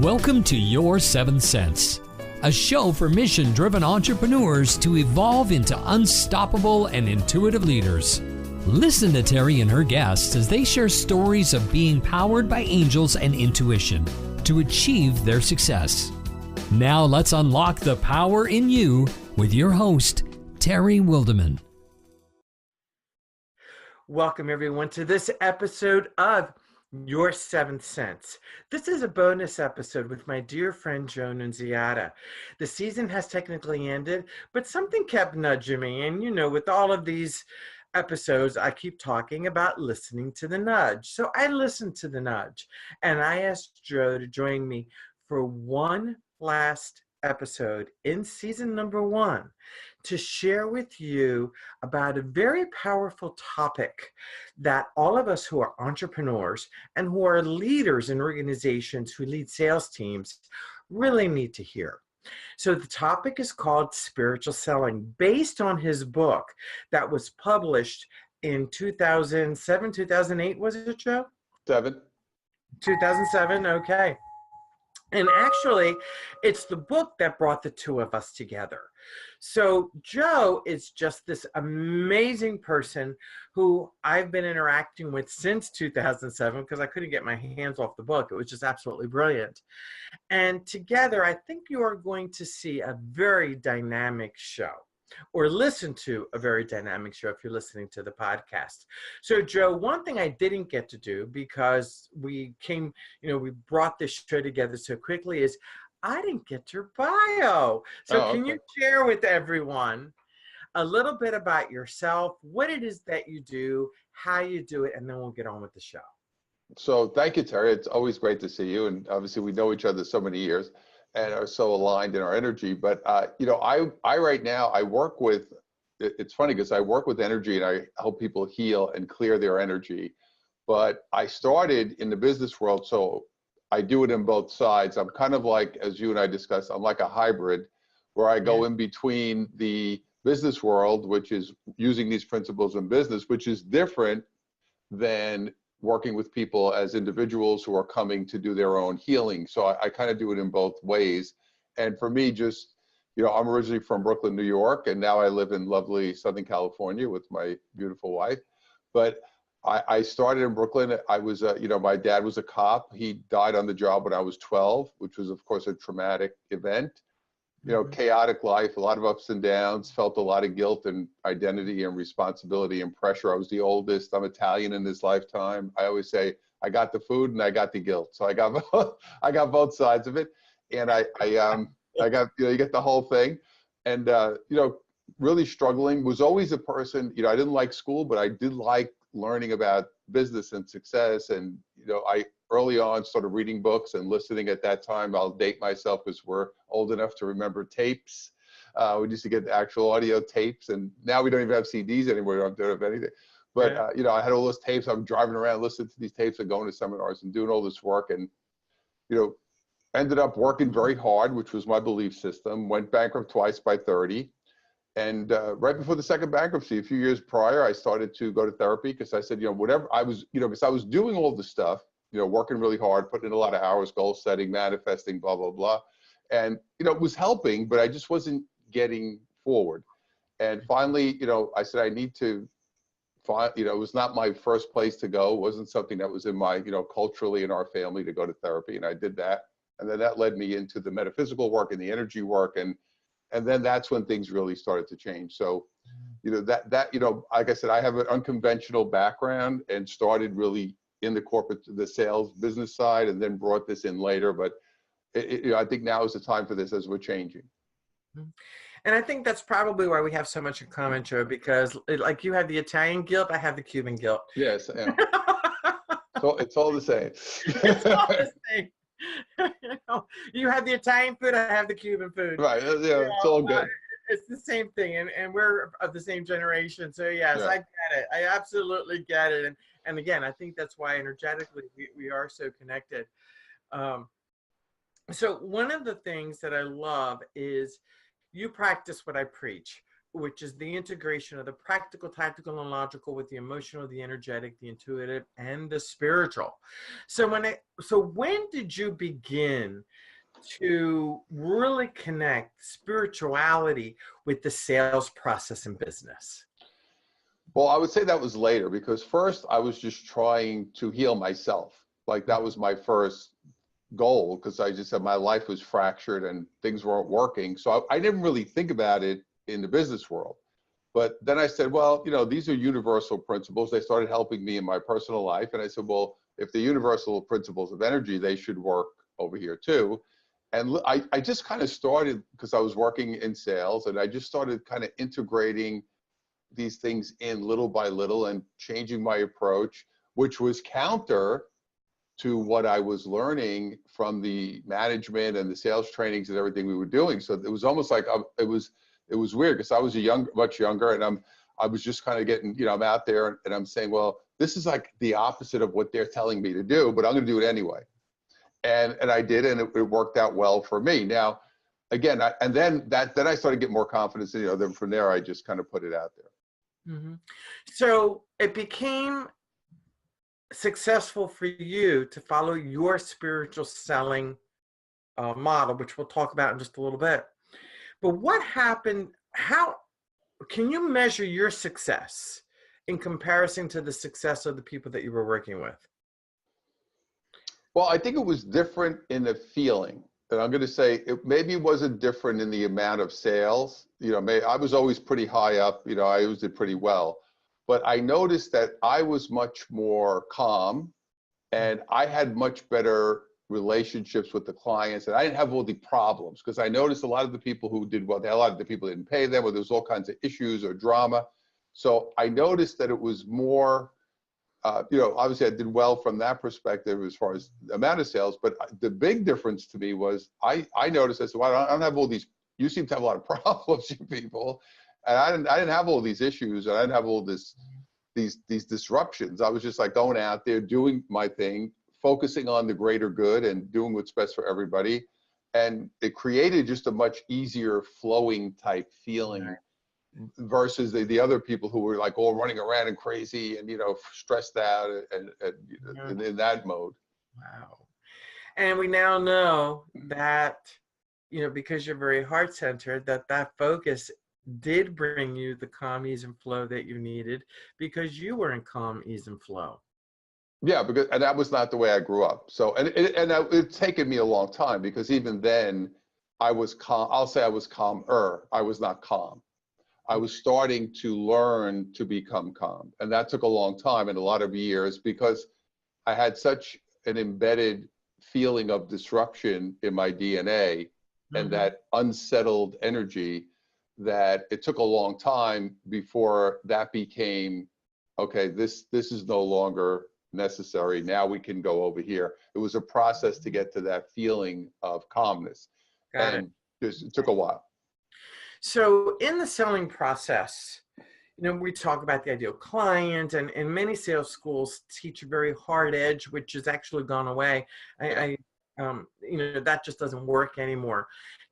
Welcome to Your Seventh Sense, a show for mission-driven entrepreneurs to evolve into unstoppable and intuitive leaders. Listen to Terry and her guests as they share stories of being powered by angels and intuition to achieve their success. Now let's unlock the power in you with your host, Terry Wildeman. Welcome everyone to this episode of Your Seventh Sense. This is a bonus episode with my dear friend Joe Nunziata. The season has technically ended, but something kept nudging me. And you know, with all of these episodes, I keep talking about listening to the nudge. So I listened to the nudge and I asked Joe to join me for one last episode in season number 1 to share with you about a very powerful topic that all of us who are entrepreneurs and who are leaders in organizations who lead sales teams really need to hear. So the topic is called spiritual selling, based on his book that was published in 2007, 2008, was it, Joe? 2007, okay. And actually, it's the book that brought the two of us together. So Joe is just this amazing person who I've been interacting with since 2007 because I couldn't get my hands off the book. It was just absolutely brilliant. And together, I think you are going to see a very dynamic show, or listen to a very dynamic show if you're listening to the podcast. So Joe, one thing I didn't get to do because we brought this show together so quickly is I didn't get your bio. So can you share with everyone a little bit about yourself, what it is that you do, how you do it, and then we'll get on with the show. So thank you, Terry. It's always great to see you. And obviously we know each other so many years and are so aligned in our energy. But, I right now, I work with, it's funny because I work with energy and I help people heal and clear their energy. But I started in the business world, so I do it in both sides. I'm kind of like, as you and I discussed, I'm like a hybrid where I go in between the business world, which is using these principles in business, which is different than working with people as individuals who are coming to do their own healing. So I kind of do it in both ways. And for me, just, I'm originally from Brooklyn, New York, and now I live in lovely Southern California with my beautiful wife. But I started in Brooklyn. I was, my dad was a cop. He died on the job when I was 12, which was, of course, a traumatic event. Chaotic life, a lot of ups and downs, felt a lot of guilt and identity and responsibility and pressure. I was the oldest. I'm Italian in this lifetime. I always say I got the food and I got the guilt. So I got both sides of it. And I got, you get the whole thing. And, really struggling, was always a person, I didn't like school, but I did like learning about business and success. And, I early on started reading books and listening at that time. I'll date myself because we're old enough to remember tapes. We used to get actual audio tapes, and now we don't even have CDs anymore. We don't have anything. But, I had all those tapes. I'm driving around listening to these tapes and going to seminars and doing all this work. And, ended up working very hard, which was my belief system. Went bankrupt twice by 30. And right before the second bankruptcy, a few years prior, I started to go to therapy because I said, whatever I was, because I was doing all this stuff, working really hard, putting in a lot of hours, goal setting, manifesting, blah, blah, blah. And, it was helping, but I just wasn't getting forward. And finally, I said, I need to find, it was not my first place to go. It wasn't something that was in my, culturally in our family to go to therapy. And I did that. And then that led me into the metaphysical work and the energy work. And then that's when things really started to change. So, like I said, I have an unconventional background and started really in the corporate, the sales business side, and then brought this in later. But I think now is the time for this as we're changing. And I think that's probably why we have so much in common, Joe, because like you have the Italian guilt, I have the Cuban guilt. Yes. Yeah. So it's all the same. It's all the same. You have the Italian food, I have the Cuban food. Right. Yeah, it's all good. It's the same thing, and we're of the same generation. So yes, I get it. I absolutely get it. And again, I think that's why energetically we are so connected. So one of the things that I love is you practice what I preach. which is the integration of the practical, tactical, and logical with the emotional, the energetic, the intuitive, and the spiritual. So when did you begin to really connect spirituality with the sales process in business? Well, I would say that was later, because first I was just trying to heal myself. Like that was my first goal, because I just said my life was fractured and things weren't working. So I didn't really think about it in the business world. But then I said, well, these are universal principles. They started helping me in my personal life. And I said, well, if the universal principles of energy, they should work over here too. And I just kind of started, because I was working in sales, and I just started kind of integrating these things in little by little and changing my approach, which was counter to what I was learning from the management and the sales trainings and everything we were doing. So it was almost like it was weird, because I was much younger, and I was just kind of getting, I'm out there and I'm saying, well, this is like the opposite of what they're telling me to do, but I'm going to do it anyway. And I did, and it worked out well for me. Now, again, then I started getting more confidence, and then from there I just kind of put it out there. Mm-hmm. So it became successful for you to follow your spiritual selling model, which we'll talk about in just a little bit. But what happened? How can you measure your success in comparison to the success of the people that you were working with? Well, I think it was different in the feeling. And I'm going to say maybe it wasn't different in the amount of sales. I was always pretty high up. I always did pretty well. But I noticed that I was much more calm, and I had much better relationships with the clients, and I didn't have all the problems, because I noticed a lot of the people who did well, a lot of the people didn't pay them, or there was all kinds of issues or drama. So I noticed that it was more, obviously I did well from that perspective as far as the amount of sales, but the big difference to me was I noticed, I said, well, I don't have all these, you seem to have a lot of problems, you people. And I didn't have all these issues, and I didn't have all these disruptions. I was just like going out there, doing my thing, focusing on the greater good and doing what's best for everybody. And it created just a much easier flowing type feeling versus the other people who were like all running around and crazy and, stressed out and in that mode. Wow. And we now know that, because you're very heart-centered, that focus did bring you the calm, ease, and flow that you needed, because you were in calm, ease, and flow. Yeah, and that was not the way I grew up. So, and it's taken me a long time, because even then I was calm. I'll say I was calmer. I was not calm. I was starting to learn to become calm. And that took a long time and a lot of years, because I had such an embedded feeling of disruption in my DNA and that unsettled energy, that it took a long time before that became, okay, this is no longer necessary. Now we can go over here. It was a process to get to that feeling of calmness. It took a while. So in the selling process, we talk about the ideal client, and many sales schools teach a very hard edge, which has actually gone away. That just doesn't work anymore.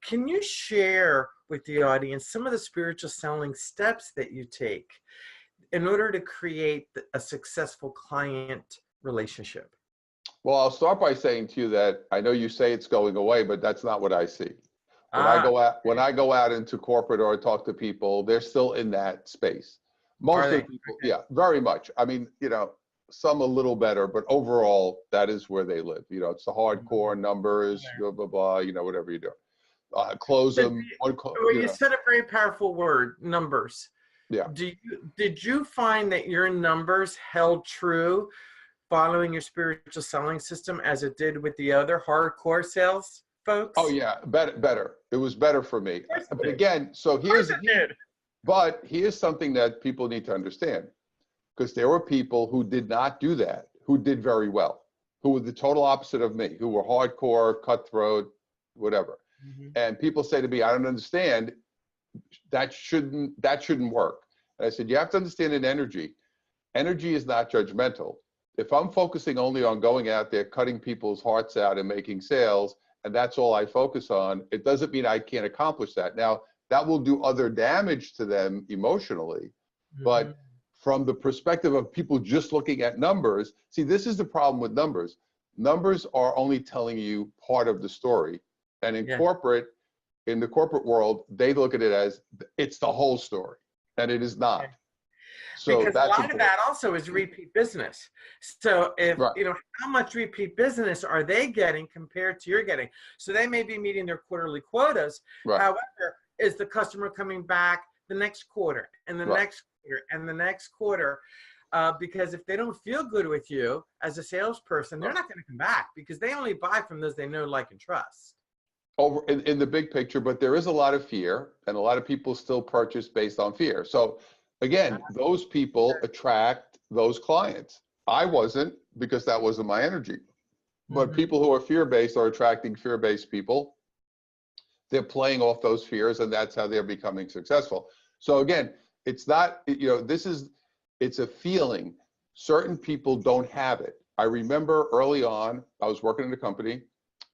Can you share with the audience some of the spiritual selling steps that you take in order to create a successful client relationship? Well, I'll start by saying to you that I know you say it's going away, but that's not what I see. When I go out into corporate or talk to people, they're still in that space. Most of the people, yeah, very much. I mean, some a little better, but overall, that is where they live. It's the hardcore numbers, blah, blah, blah, whatever you do. Close them. You said a very powerful word, numbers. Yeah. Did you find that your numbers held true following your spiritual selling system as it did with the other hardcore sales folks? Oh yeah, better. It was better for me. But again, so here's something that people need to understand, because there were people who did not do that, who did very well, who were the total opposite of me, who were hardcore, cutthroat, whatever. And people say to me, I don't understand, that shouldn't work. And I said, you have to understand an energy. Energy is not judgmental. If I'm focusing only on going out there, cutting people's hearts out and making sales, and that's all I focus on, it doesn't mean I can't accomplish that. Now, that will do other damage to them emotionally. Mhm. But from the perspective of people just looking at numbers, see, this is the problem with numbers. Numbers are only telling you part of the story. And in Yeah. in the corporate world, they look at it as it's the whole story, and it is not. Okay. So Because a that's lot of important. that also is repeat business. So if, Right. you know, how much repeat business are they getting compared to you're getting? So they may be meeting their quarterly quotas. Right. However, is the customer coming back the next quarter and the Right. next quarter and the next quarter? Because if they don't feel good with you as a salesperson, they're Right. not going to come back because they only buy from those they know, like, and trust. Over in the big picture, but there is a lot of fear, and a lot of people still purchase based on fear. So again, those people attract those clients. I wasn't, because that wasn't my energy. But Mhm. people who are fear-based are attracting fear-based people. They're playing off those fears, and that's how they're becoming successful. So again, it's not, you know, it's a feeling. Certain people don't have it. I remember early on, I was working in a company.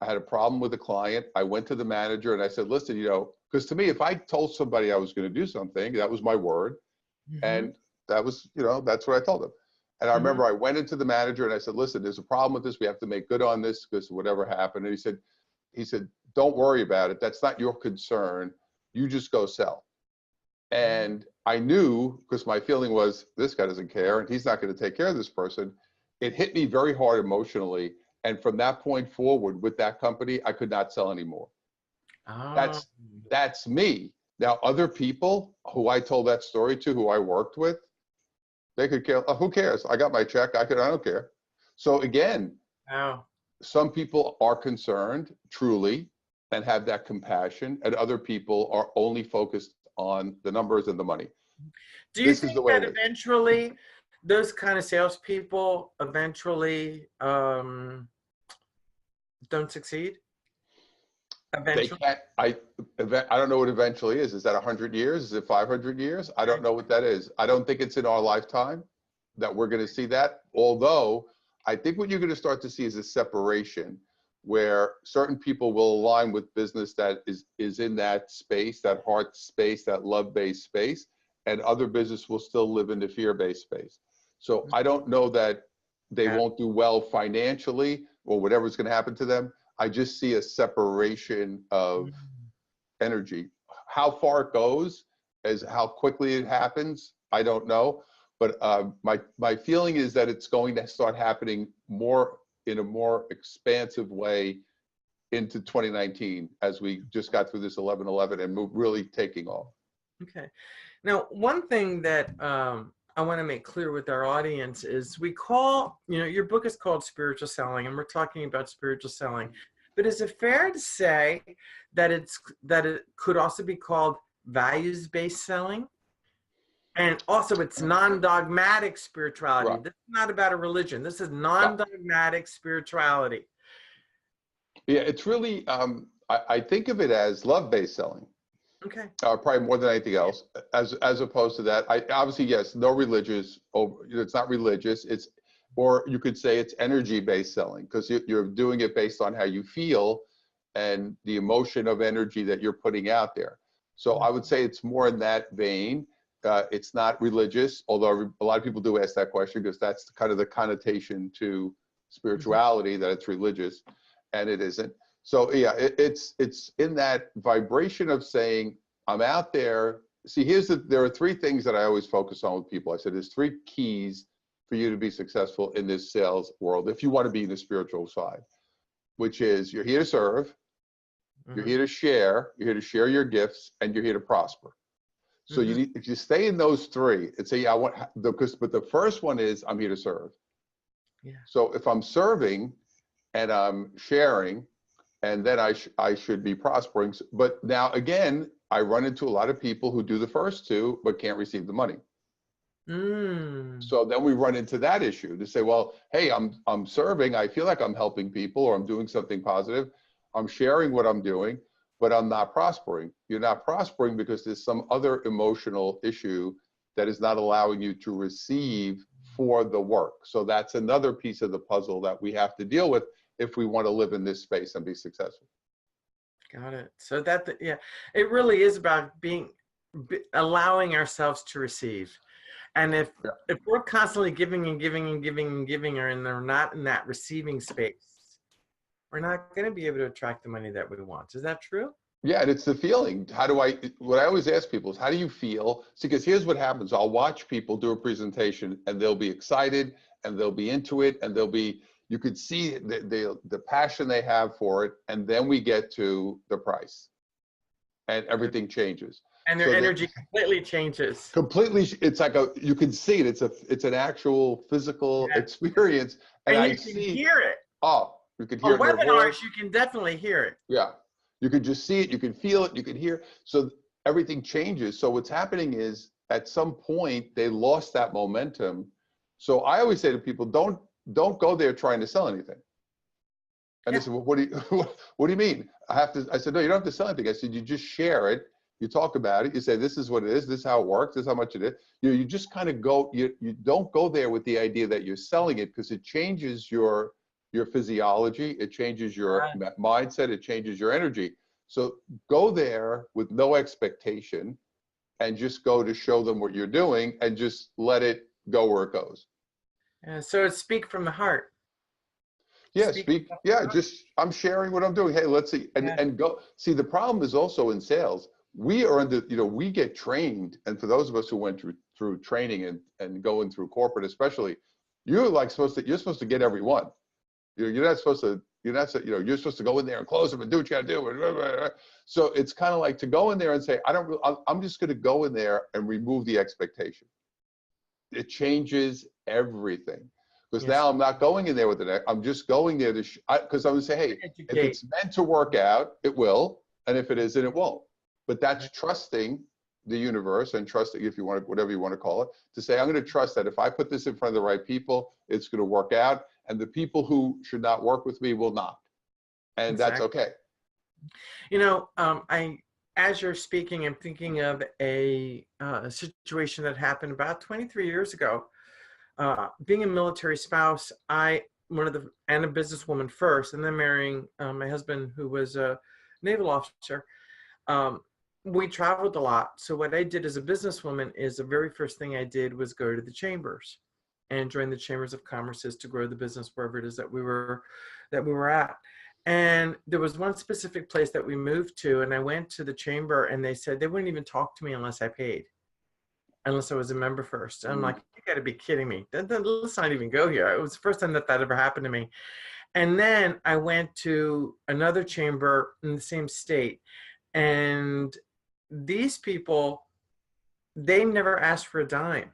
I had a problem with a client. I went to the manager and I said, listen, you know, because to me, if I told somebody I was going to do something, that was my word. Mhm. And that was, you know, that's what I told them. And I Mhm. remember I went into the manager and I said, listen, there's a problem with this. We have to make good on this because whatever happened. And he said, don't worry about it. That's not your concern. You just go sell. And I knew, because my feeling was, this guy doesn't care and he's not going to take care of this person. It hit me very hard emotionally. And from that point forward with that company, I could not sell anymore. Oh. That's me. Now, other people who I told that story to, who I worked with, they could care. Who cares? I got my check. I don't care. So again, Oh. some people are concerned truly and have that compassion, and other people are only focused on the numbers and the money. Do you This is think the way that it is. eventually those kind of salespeople eventually don't succeed? They Eventually? can't, I don't know what eventually is. Is that 100 years? Is it 500 years? I don't know what that is. I don't think it's in our lifetime that we're going to see that. Although I think what you're going to start to see is a separation where certain people will align with business that is in that space, that heart space, that love-based space, and other business will still live in the fear-based space. So I don't know that they Yeah. won't do well financially or whatever's going to happen to them. I just see a separation of energy. How far it goes, as how quickly it happens, I don't know. But my feeling is that it's going to start happening more in a more expansive way into 2019 as we just got through this 11/11 and really taking off. Okay. Now, one thing that I want to make clear with our audience is we call, you know, your book is called Spiritual Selling, and we're talking about spiritual selling. But is it fair to say that it could also be called values-based selling? And also, it's non-dogmatic spirituality. Right. This is not about a religion. This is No. non-dogmatic spirituality. Yeah, it's really, I think of it as love-based selling. Okay. Probably more than anything else, as opposed to that. I obviously, yes, no religious. It's not religious. It's, or you could say it's energy-based selling, because you're doing it based on how you feel and the emotion of energy that you're putting out there. So I would say it's more in that vein. It's not religious, although a lot of people do ask that question because that's kind of the connotation to spirituality, that it's religious, and it isn't. So yeah, it's in that vibration of saying, I'm out there. See, there are three things that I always focus on with people. I said, there's three keys for you to be successful in this sales world, if you want to be in the spiritual side, which is you're here to serve, you're here to share, you're here to share your gifts, and you're here to prosper. So you need, if you stay in those three and say, yeah, but the first one is I'm here to serve. Yeah. So if I'm serving and I'm sharing, and then I should be prospering. But now again, I run into a lot of people who do the first two, but can't receive the money. So then we run into that issue to say, well, hey, I'm serving. I feel like I'm helping people, or I'm doing something positive. I'm sharing what I'm doing, but I'm not prospering. You're not prospering because there's some other emotional issue that is not allowing you to receive for the work. So that's another piece of the puzzle that we have to deal with if we want to live in this space and be successful. Got it. So yeah, it really is about allowing ourselves to receive. And if we're constantly giving and giving and giving and giving, and they're not in that receiving space, we're not going to be able to attract the money that we want. Is that true? Yeah, and it's the feeling. What I always ask people is, how do you feel? See, because here's what happens. I'll watch people do a presentation and they'll be excited and they'll be into it and you could see the passion they have for it. And then we get to the price and everything changes. And their energy completely changes. Completely, it's like you can see it. It's an actual physical experience. And you can hear it. Oh, you can hear it. On webinars, you can definitely hear it. Yeah. You can just see it, you can feel it, you can hear. So everything changes. So what's happening is at some point they lost that momentum. So I always say to people, don't go there trying to sell anything. And they said, well, what do you mean? I said, no, you don't have to sell anything. I said, you just share it. You talk about it. You say, this is what it is. This is how it works. This is how much it is. You just kind of go, you don't go there with the idea that you're selling it, because it changes your physiology, it changes your mindset, it changes your energy. So go there with no expectation and just go to show them what you're doing and just let it go where it goes. And so it's speak from the heart. Yeah, I'm sharing what I'm doing. Hey, let's see, and go. See, the problem is also in sales, we are we get trained, and for those of us who went through training and going through corporate especially, you're supposed to get everyone. You're supposed to go in there and close them and do what you got to do. So it's kind of like to go in there and say, I'm just going to go in there and remove the expectation. It changes everything. Because now I'm not going in there with it. I'm just going there because I'm going to say, hey, if it's meant to work out, it will. And if it isn't, it won't. But that's trusting the universe and trusting, if you want, whatever you want to call it, to say, I'm going to trust that if I put this in front of the right people, it's going to work out. And the people who should not work with me will not. And that's okay. As you're speaking, I'm thinking of a situation that happened about 23 years ago. Being a military spouse, and a businesswoman first, and then marrying my husband, who was a naval officer, we traveled a lot. So what I did as a businesswoman is the very first thing I did was go to the chambers and join the chambers of commerces to grow the business wherever it is that we were at. And there was one specific place that we moved to, and I went to the chamber, and they said they wouldn't even talk to me unless I paid, unless I was a member first. And I'm like, you got to be kidding me. Let's not even go here. It was the first time that ever happened to me. And then I went to another chamber in the same state, and these people, they never asked for a dime.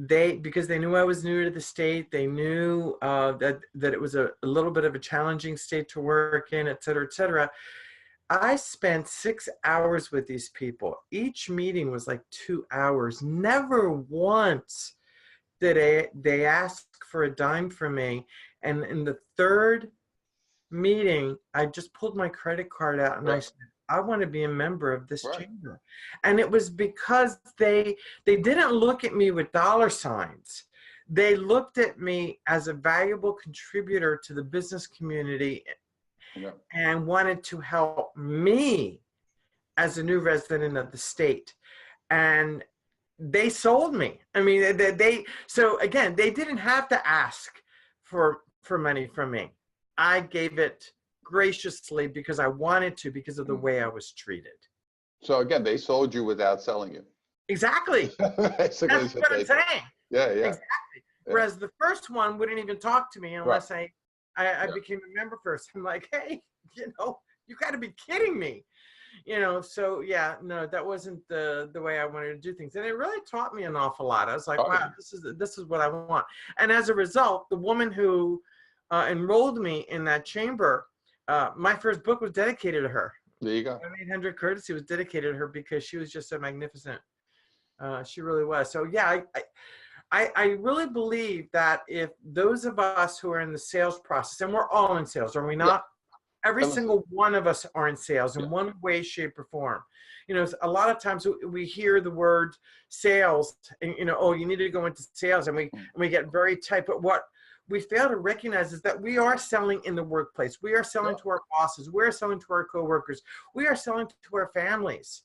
Because they knew I was new to the state, they knew that it was a little bit of a challenging state to work in, et cetera, et cetera. I spent 6 hours with these people. Each meeting was like 2 hours. Never once did they ask for a dime from me. And in the third meeting, I just pulled my credit card out and I said, I want to be a member of this chamber. And it was because they didn't look at me with dollar signs. They looked at me as a valuable contributor to the business community and wanted to help me as a new resident of the state. And they sold me. I mean, so again, they didn't have to ask for money from me. I gave it graciously because I wanted to, because of the way I was treated. So again, they sold you without selling you. Exactly. That's what I'm saying. Yeah. Exactly. Yeah. Whereas the first one wouldn't even talk to me unless I became a member first. I'm like, hey, you got to be kidding me. So yeah, no, that wasn't the way I wanted to do things. And it really taught me an awful lot. I was like, wow, this is what I want. And as a result, the woman who enrolled me in that chamber, my first book was dedicated to her. There you go. 800 Courtesy was dedicated to her because she was just so magnificent. She really was. So yeah, I really believe that if those of us who are in the sales process, and we're all in sales, are we not? Yeah. Every single one of us are in sales in one way, shape, or form. A lot of times we hear the word sales, and oh, you need to go into sales, and we get very tight. But we fail to recognize is that we are selling in the workplace. We are selling to our bosses. We are selling to our coworkers. We are selling to our families.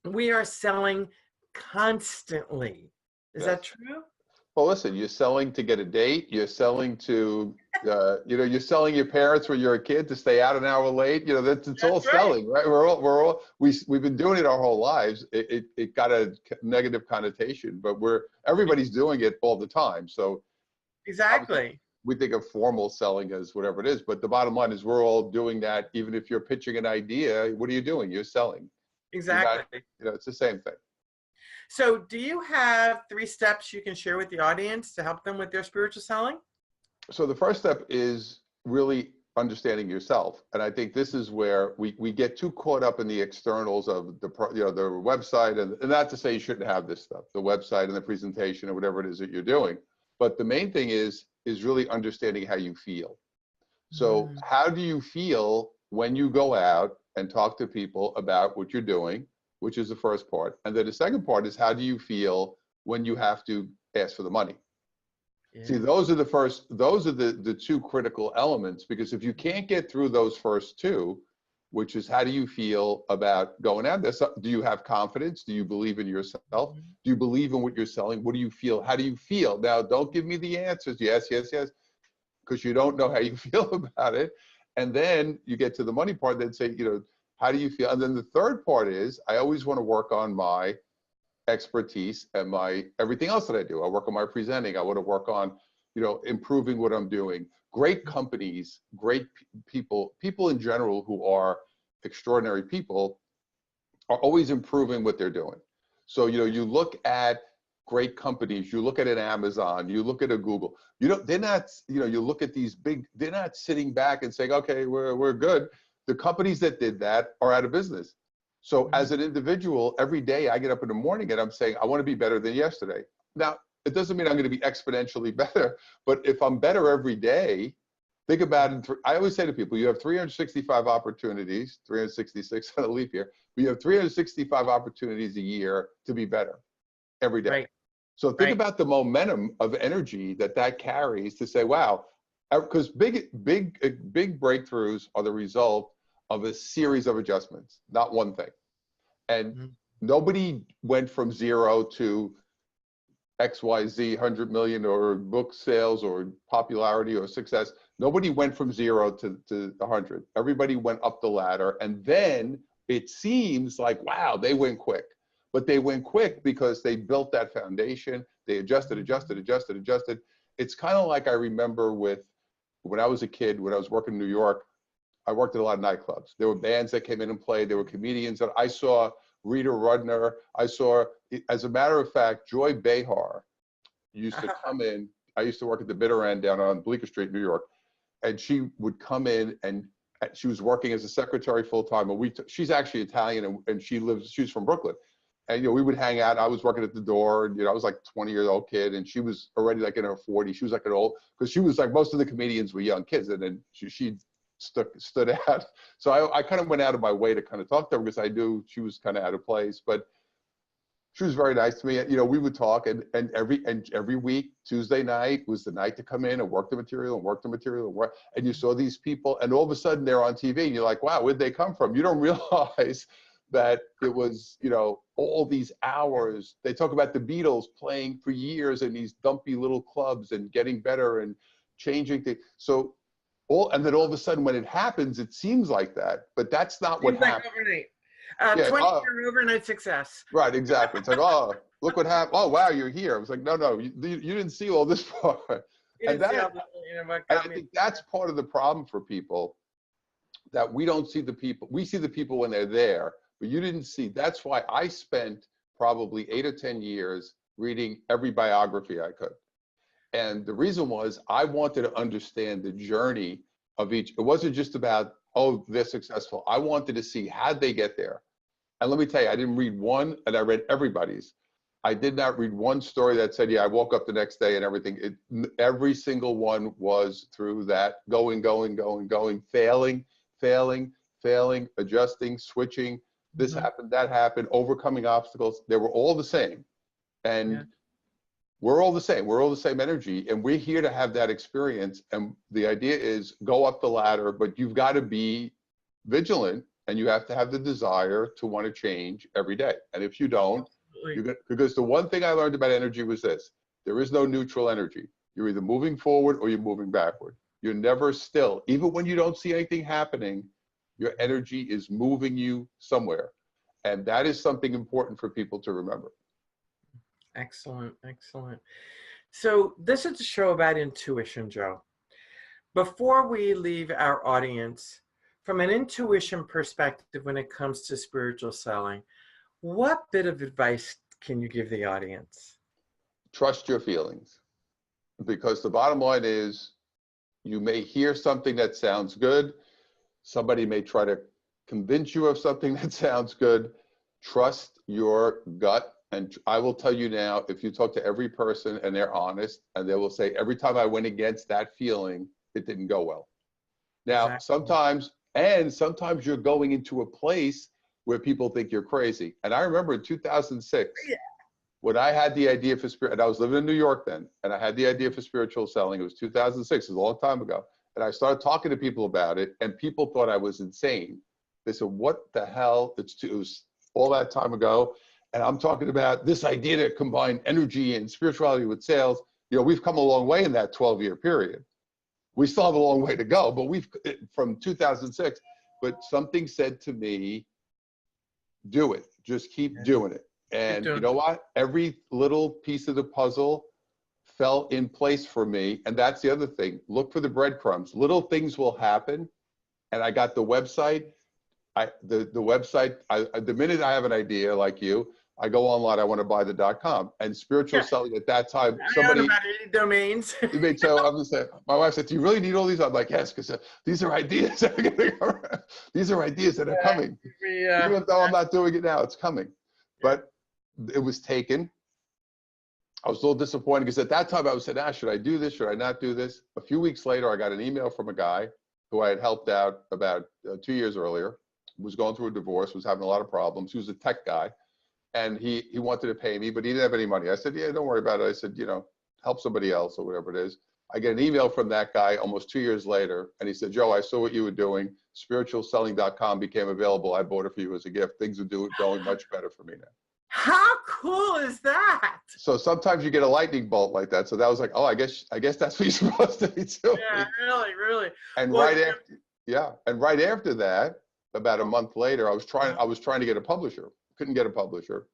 We are selling constantly. Is that true? Well, listen, you're selling to get a date. You're selling to, you're selling your parents when you're a kid to stay out an hour late. It's all selling, right? We've been doing it our whole lives. It got a negative connotation, but everybody's doing it all the time. So exactly, we think of formal selling as whatever it is, but the bottom line is we're all doing that. Even if you're pitching an idea, what are you doing? You're selling. Exactly. It's the same thing. So do you have 3 steps you can share with the audience to help them with their spiritual selling? So the first step is really understanding yourself. And I think this is where we get too caught up in the externals of the website, and not to say you shouldn't have this stuff, the website and the presentation or whatever it is that you're doing. But the main thing is really understanding how you feel. So how do you feel when you go out and talk to people about what you're doing, which is the first part. And then the second part is how do you feel when you have to ask for the money? Yeah. See, those are the 2 critical elements, because if you can't get through those first 2, which is how do you feel about going out there? So, do you have confidence? Do you believe in yourself? Do you believe in what you're selling? What do you feel? How do you feel? Now, don't give me the answers. Yes, yes, yes, because you don't know how you feel about it. And then you get to the money part, then say, how do you feel? And then the third part is, I always want to work on my expertise and my everything else that I do. I work on my presenting. I want to work on, improving what I'm doing. Great companies, great people in general who are extraordinary people are always improving what they're doing. So, you look at great companies, you look at an Amazon, you look at a Google, they're not, you look at these big, they're not sitting back and saying, okay, we're good. The companies that did that are out of business. So as an individual, every day I get up in the morning and I'm saying, I want to be better than yesterday. Now, it doesn't mean I'm going to be exponentially better, but if I'm better every day, think about it. I always say to people, you have 365 opportunities, 366 on a leap year, but you have 365 opportunities a year to be better every day. Right. So think about the momentum of energy that carries to say, wow, because big breakthroughs are the result of a series of adjustments, not one thing. And nobody went from 0 to XYZ 100 million or book sales or popularity or success. Nobody went from 0 to 100. Everybody went up the ladder, and then it seems like, wow, they went quick. But they went quick because they built that foundation. They adjusted. It's kind of like I remember when I was a kid, when I was working in New York, I worked at a lot of nightclubs. There were bands that came in and played. There were comedians that I saw. Rita Rudner. I saw, as a matter of fact, Joy Behar used to come in. I used to work at the bitter end down on Bleecker Street, New York. And she would come in, and she was working as a secretary full time. And she's actually Italian, and she's from Brooklyn. And, we would hang out. I was working at the door, and, I was like a 20-year-old kid, and she was already like in her 40s. She was like because she was like, most of the comedians were young kids, and then she stood out. So I kind of went out of my way to kind of talk to her because I knew she was kind of out of place, but she was very nice to me. We would talk, and every week, Tuesday night was the night to come in and work the material. And you saw these people, and all of a sudden they're on TV, and you're like, wow, where'd they come from? You don't realize that it was, all these hours. They talk about the Beatles playing for years in these dumpy little clubs and getting better and changing things. So and then all of a sudden when it happens, it seems like that, but that's not what happened. Overnight. 20-year overnight success. Right, exactly. It's like, oh, look what happened. Oh, wow, you're here. I was like, no, you didn't see all this part. And I think that's part of the problem for people, that we don't see the people. We see the people when they're there, but you didn't see. That's why I spent probably 8 or 10 years reading every biography I could. And the reason was I wanted to understand the journey of each. It wasn't just about, oh, they're successful. I wanted to see how'd they get there. And let me tell you, I didn't read one, and I read everybody's. I did not read one story that said, yeah, I woke up the next day and everything. Every single one was through that going, failing, adjusting, switching. This happened, that happened, overcoming obstacles. They were all the same. And We're all the same. We're all the same energy, and we're here to have that experience. And the idea is go up the ladder, but you've got to be vigilant, and you have to have the desire to want to change every day. And if you don't, because the one thing I learned about energy was this: there is no neutral energy. You're either moving forward or you're moving backward. You're never still. Even when you don't see anything happening, your energy is moving you somewhere. And that is something important for people to remember. Excellent, excellent. So this is a show about intuition, Joe. Before we leave our audience, from an intuition perspective when it comes to spiritual selling, what bit of advice can you give the audience? Trust your feelings. Because the bottom line is, you may hear something that sounds good. Somebody may try to convince you of something that sounds good. Trust your gut. And I will tell you now, if you talk to every person and they're honest, and they will say, every time I went against that feeling, it didn't go well. Now, sometimes you're going into a place where people think you're crazy. And I remember in 2006, when I had the idea for spirit, and I was living in New York then, and I had the idea for spiritual selling. It was 2006, it was a long time ago. And I started talking to people about it, and people thought I was insane. They said, what the hell? It was all that time ago. And I'm talking about this idea to combine energy and spirituality with sales. You know, we've come a long way in that 12-year period. We still have a long way to go, but from 2006, but something said to me, do it, just keep doing it. And you know what? Every little piece of the puzzle fell in place for me. And that's the other thing. Look for the breadcrumbs. Little things will happen. And I got the website. The website, the minute I have an idea like you, I go online, I want to buy the .com. And spiritual selling at that time, somebody— I own about 80 domains. So I'm just saying, my wife said, do you really need all these? I'm like, yes, because these are ideas that are going to come around. These are ideas that are coming. Even though I'm not doing it now, it's coming. But it was taken. I was a little disappointed because at that time I was saying, should I do this? Should I not do this? A few weeks later, I got an email from a guy who I had helped out about 2 years earlier, was going through a divorce, was having a lot of problems. He was a tech guy, and he wanted to pay me, but he didn't have any money. I said, yeah, don't worry about it. I said, you know, help somebody else or whatever it is. I get an email from that guy almost 2 years later, and he said, Joe, I saw what you were doing. Spiritualselling.com became available. I bought it for you as a gift. Things are going much better for me now. How cool is that? So sometimes you get a lightning bolt like that. So that was like, oh, I guess that's what you're supposed to be doing. Yeah, really. And well, right after that, about a month later, I was trying to get a publisher. Couldn't get a publisher.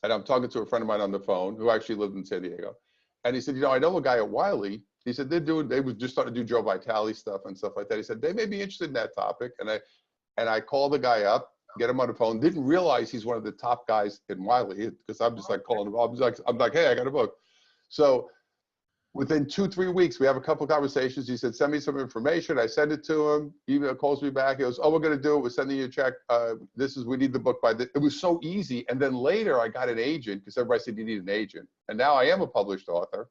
And I'm talking to a friend of mine on the phone who actually lived in San Diego. And he said, you know, I know a guy at Wiley. He said, they was just starting to do Joe Vitale stuff and stuff like that. He said, they may be interested in that topic. And I called the guy up, get him on the phone. Didn't realize he's one of the top guys in Wiley, because I'm just like calling him. I'm like, hey, I got a book. So within 2-3 weeks, we have a couple of conversations. He said, send me some information. I send it to him. He calls me back. He goes, oh, we're going to do it. We're sending you a check. We need the book by this. It was so easy. And then later I got an agent, because everybody said you need an agent. And now I am a published author.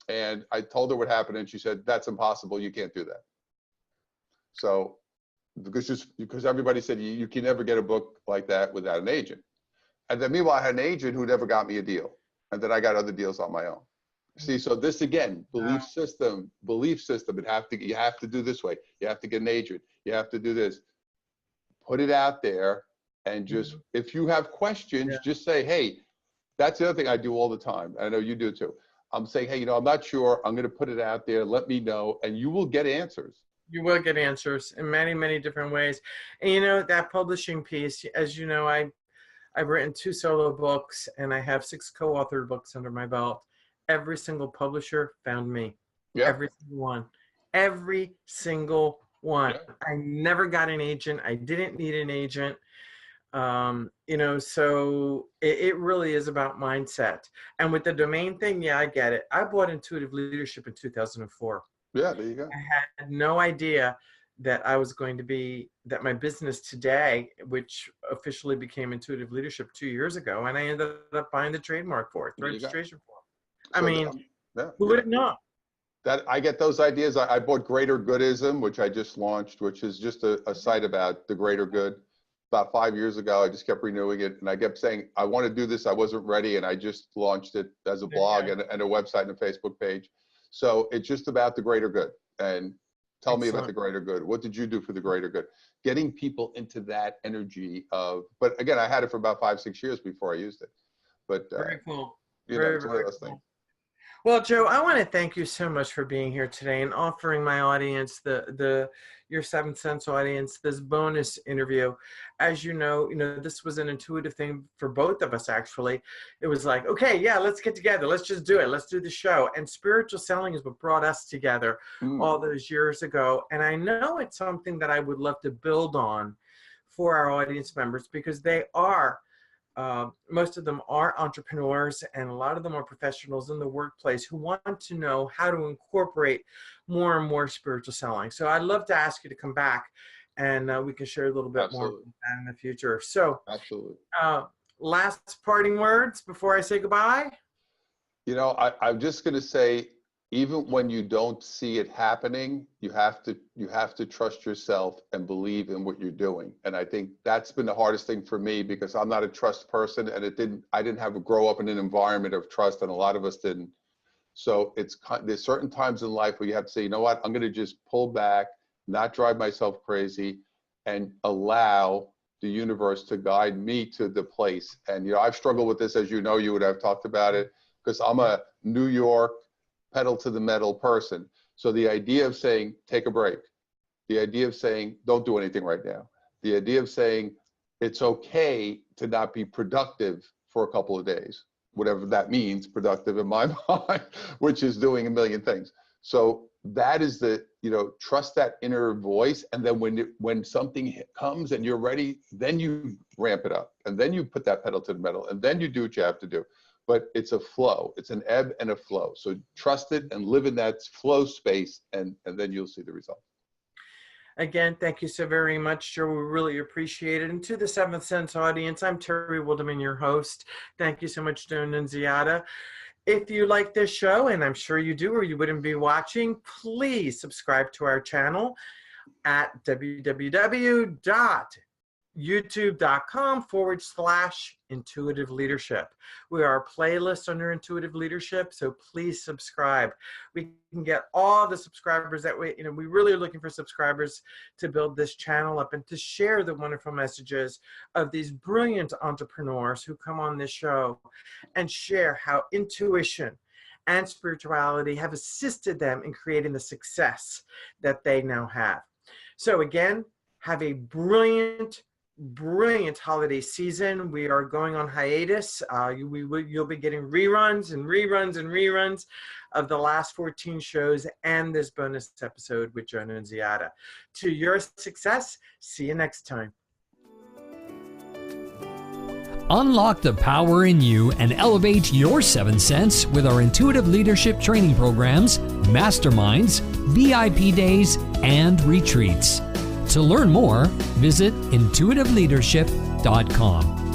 And I told her what happened. And she said, that's impossible. You can't do that. So because everybody said you can never get a book like that without an agent. And then meanwhile, I had an agent who never got me a deal. And then I got other deals on my own. See, so this again, belief system, you have to do this way. You have to get an agent. You have to do this. Put it out there, and just, if you have questions, just say, hey, that's the other thing I do all the time. I know you do too. I'm saying, hey, you know, I'm not sure. I'm going to put it out there. Let me know. And you will get answers. You will get answers in many, many different ways. And you know, that publishing piece, as you know, I've written 2 solo books, and I have 6 co-authored books under my belt. Every single publisher found me. Yeah. Every single one. Every single one. Yeah. I never got an agent. I didn't need an agent. You know, so it really is about mindset. And with the domain thing, yeah, I get it. I bought Intuitive Leadership in 2004. Yeah, there you go. I had no idea that I was going to be, that my business today, which officially became Intuitive Leadership 2 years ago, and I ended up buying the trademark for it, the registration for it. I mean, who would have known? That I get those ideas. I bought Greater Goodism, which I just launched, which is just a site about the greater good. about 5 years ago. I just kept renewing it, and I kept saying, I want to do this. I wasn't ready, and I just launched it as a blog and a website and a Facebook page. So it's just about the greater good. And tell me about the greater good. What did you do for the greater good? Getting people into that energy of, but again, I had it for about 5-6 years before I used it. But very cool. It's one of those things. Well, Joe, I want to thank you so much for being here today and offering my audience, your 7th Sense audience, this bonus interview. As you know, this was an intuitive thing for both of us, actually. It was like, okay, yeah, let's get together. Let's just do it. Let's do the show. And spiritual selling is what brought us together all those years ago. And I know it's something that I would love to build on for our audience members, because they are most of them are entrepreneurs, and a lot of them are professionals in the workplace who want to know how to incorporate more and more spiritual selling. So I'd love to ask you to come back, and we can share a little bit more about that in the future. So, last parting words before I say goodbye? I'm just going to say, even when you don't see it happening, you have to trust yourself and believe in what you're doing. And I think that's been the hardest thing for me, because I'm not a trust person, and I didn't have to grow up in an environment of trust, and a lot of us didn't. So there's certain times in life where you have to say, you know what, I'm going to just pull back, not drive myself crazy, and allow the universe to guide me to the place. And I've struggled with this, as you would have talked about it, because I'm a New York pedal to the metal person. So the idea of saying, take a break, the idea of saying, don't do anything right now, the idea of saying, it's okay to not be productive for a couple of days, whatever that means, productive in my mind, which is doing a million things. So that is trust that inner voice. And then when something comes and you're ready, then you ramp it up, and then you put that pedal to the metal, and then you do what you have to do. But it's a flow. It's an ebb and a flow. So trust it and live in that flow space, and then you'll see the result. Again, thank you so very much, Joe. We really appreciate it. And to the 7th Sense audience, I'm Terry Wilderman, your host. Thank you so much, Joe Nunziata. If you like this show, and I'm sure you do, or you wouldn't be watching, please subscribe to our channel at www.youtube.com/intuitive leadership. We are a playlist under intuitive leadership, so please subscribe. We can get all the subscribers that we really are looking for subscribers to build this channel up and to share the wonderful messages of these brilliant entrepreneurs who come on this show and share how intuition and spirituality have assisted them in creating the success that they now have. So again, have a brilliant holiday season. We are going on hiatus. You'll be getting reruns of the last 14 shows and this bonus episode with Joe Nunziata. To your success. See you next time. Unlock the power in you and elevate your 7th sense with our intuitive leadership training programs, masterminds, VIP days, and retreats. To learn more, visit intuitiveleadership.com.